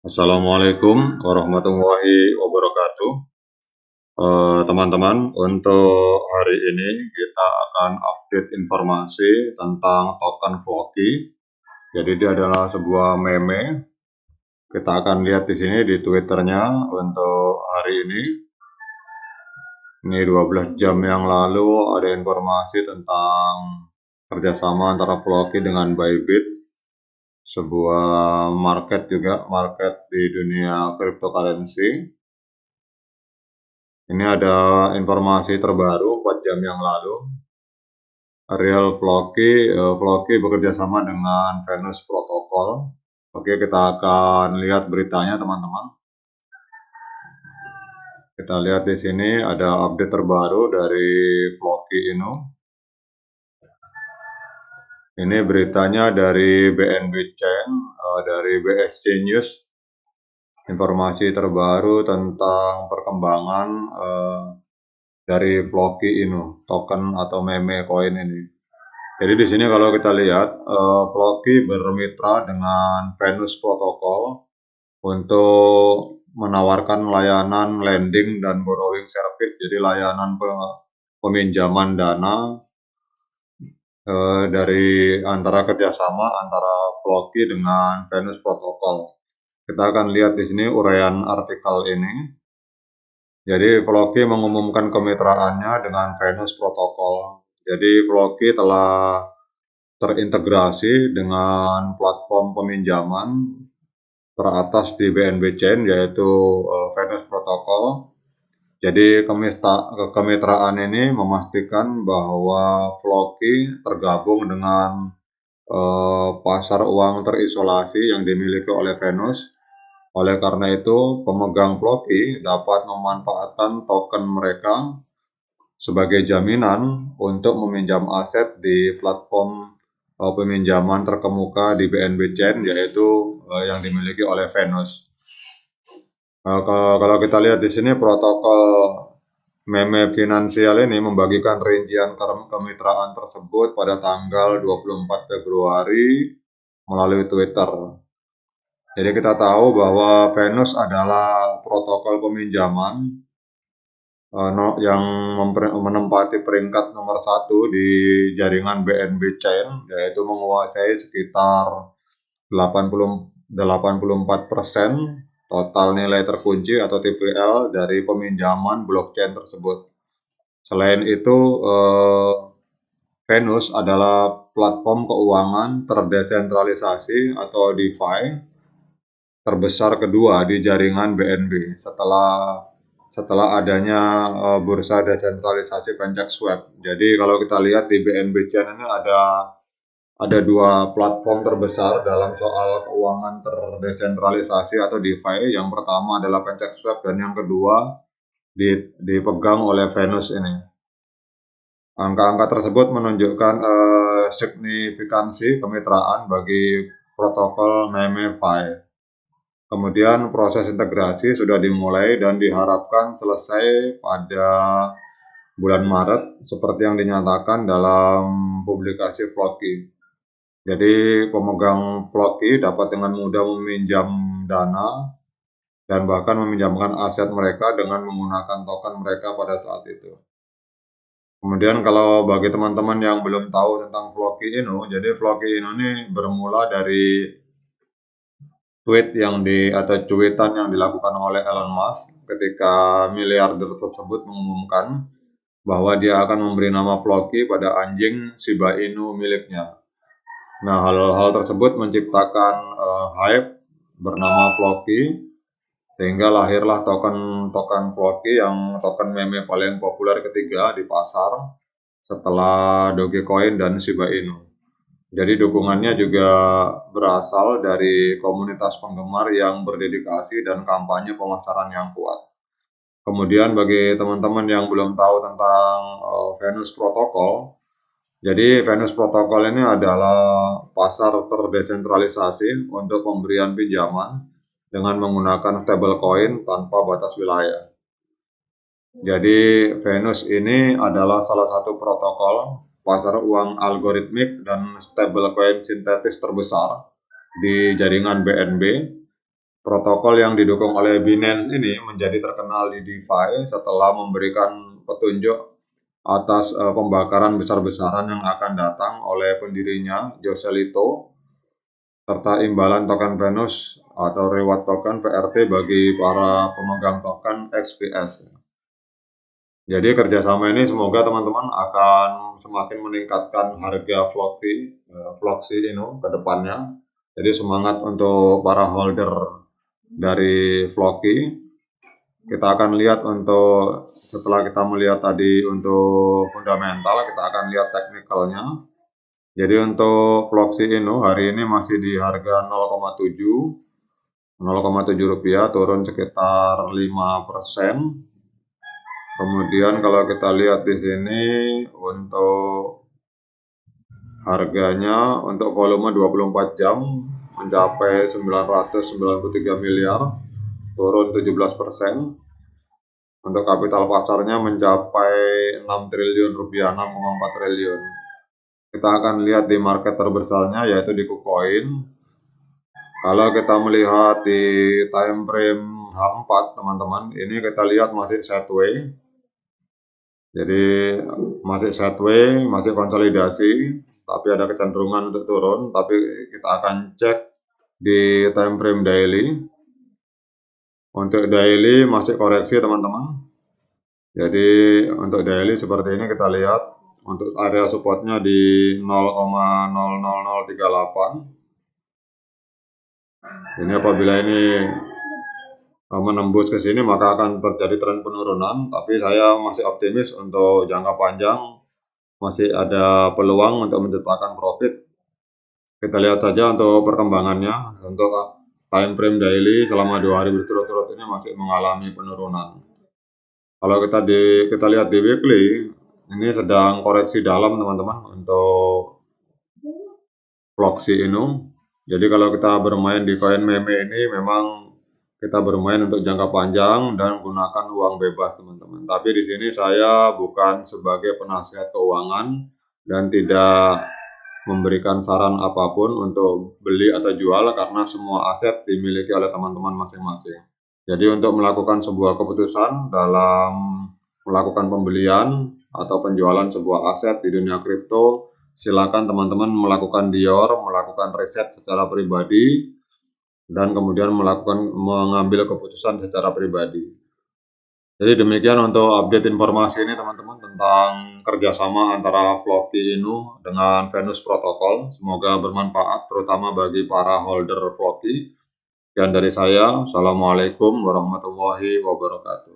Assalamualaikum warahmatullahi wabarakatuh. Teman-teman, untuk hari ini kita akan update informasi tentang token Floki. Jadi dia adalah sebuah meme. Kita akan lihat di sini di Twitternya untuk hari ini. Ini 12 jam yang lalu ada informasi tentang kerjasama antara Floki dengan Bybit, sebuah market di dunia cryptocurrency. Ini ada informasi terbaru 4 jam yang lalu. Floki bekerja sama dengan Venus Protocol. Oke, kita akan lihat beritanya, teman-teman. Kita lihat di sini ada update terbaru dari Floki Inno. Ini beritanya dari BNB Chain, dari BSC News. Informasi terbaru tentang perkembangan dari Floki Inno, token atau meme coin ini. Jadi di sini kalau kita lihat, Floki bermitra dengan Venus Protocol untuk menawarkan layanan lending dan borrowing service, jadi layanan peminjaman dana dari kerjasama antara Floki dengan Venus Protocol. Kita akan lihat di sini uraian artikel ini. Jadi Floki mengumumkan kemitraannya dengan Venus Protocol. Jadi Floki telah terintegrasi dengan platform peminjaman teratas di BNB Chain, yaitu Venus Protocol. Jadi kemitraan ini memastikan bahwa Floki tergabung dengan pasar uang terisolasi yang dimiliki oleh Venus. Oleh karena itu, pemegang Floki dapat memanfaatkan token mereka sebagai jaminan untuk meminjam aset di platform peminjaman terkemuka di BNB Chain, yaitu yang dimiliki oleh Venus. Kalau kita lihat di sini, protokol meme finansial ini membagikan rincian kemitraan tersebut pada tanggal 24 Februari melalui Twitter. Jadi kita tahu bahwa Venus adalah protokol peminjaman yang menempati peringkat nomor 1 di jaringan BNB Chain, yaitu menguasai sekitar 84% total nilai terkunci atau TVL dari peminjaman blockchain tersebut. Selain itu, Venus adalah platform keuangan terdesentralisasi atau DeFi terbesar kedua di jaringan BNB setelah adanya bursa desentralisasi PancakeSwap. Jadi kalau kita lihat di BNB Chain ini ada dua platform terbesar dalam soal keuangan terdesentralisasi atau DeFi. Yang pertama adalah PancakeSwap dan yang kedua dipegang oleh Venus ini. Angka-angka tersebut menunjukkan signifikansi kemitraan bagi protokol MemeFi. Kemudian proses integrasi sudah dimulai dan diharapkan selesai pada bulan Maret seperti yang dinyatakan dalam publikasi Floki. Jadi pemegang Floki dapat dengan mudah meminjam dana dan bahkan meminjamkan aset mereka dengan menggunakan token mereka pada saat itu. Kemudian kalau bagi teman-teman yang belum tahu tentang Floki Inno, jadi Floki Inno ini bermula dari cuitan yang dilakukan oleh Elon Musk ketika miliarder tersebut mengumumkan bahwa dia akan memberi nama Floki pada anjing Shiba Inu miliknya. Nah, hal-hal tersebut menciptakan hype bernama Floki, sehingga lahirlah token Floki yang token meme paling populer ketiga di pasar setelah Dogecoin dan Shiba Inu. Jadi dukungannya juga berasal dari komunitas penggemar yang berdedikasi dan kampanye pemasaran yang kuat. Kemudian bagi teman-teman yang belum tahu tentang Venus Protocol, jadi Venus Protocol ini adalah pasar terdesentralisasi untuk pemberian pinjaman dengan menggunakan stablecoin tanpa batas wilayah. Jadi Venus ini adalah salah satu protokol pasar uang algoritmik dan stablecoin sintetis terbesar di jaringan BNB. Protokol yang didukung oleh Binance ini menjadi terkenal di DeFi setelah memberikan petunjuk atas pembakaran besar-besaran yang akan datang oleh pendirinya Joselito serta imbalan token Venus atau reward token VRT bagi para pemegang token XPS. Jadi kerjasama ini semoga teman-teman akan semakin meningkatkan harga Floxy ini ke depannya. Jadi semangat untuk para holder dari Floki. Kita akan lihat untuk setelah kita melihat tadi untuk fundamental, kita akan lihat teknikalnya. Jadi untuk Floxy ini hari ini masih di harga 0,7 rupiah, turun sekitar 5%. Kemudian kalau kita lihat di sini untuk harganya untuk volume 24 jam mencapai 993 miliar, turun 17%. Untuk kapital pasarnya mencapai 6 triliun rupiah, 6,4 triliun. Kita akan lihat di market terbesarnya yaitu di KuCoin. Kalau kita melihat di time frame H4 teman-teman, ini kita lihat masih sideways. Jadi masih sideways, masih konsolidasi, tapi ada kecenderungan untuk turun. Tapi kita akan cek di time frame daily. Untuk daily masih koreksi teman-teman. Jadi untuk daily seperti ini kita lihat untuk area supportnya di 0,00038. Ini apabila ini menembus ke sini maka akan terjadi tren penurunan, tapi saya masih optimis untuk jangka panjang masih ada peluang untuk menciptakan profit. Kita lihat saja untuk perkembangannya. Untuk time frame daily selama 2 hari berturut-turut ini masih mengalami penurunan. Kalau kita lihat di weekly, ini sedang koreksi dalam teman-teman untuk Floxy ini. Jadi kalau kita bermain di koin meme ini memang kita bermain untuk jangka panjang dan gunakan uang bebas teman-teman. Tapi di sini saya bukan sebagai penasihat keuangan dan tidak memberikan saran apapun untuk beli atau jual karena semua aset dimiliki oleh teman-teman masing-masing. Jadi untuk melakukan sebuah keputusan dalam melakukan pembelian atau penjualan sebuah aset di dunia kripto, silakan teman-teman melakukan melakukan riset secara pribadi, dan kemudian mengambil keputusan secara pribadi. Jadi demikian untuk update informasi ini teman-teman tentang kerjasama antara Floki Inu dengan Venus Protocol. Semoga bermanfaat terutama bagi para holder Floki. Dan dari saya, Assalamualaikum warahmatullahi wabarakatuh.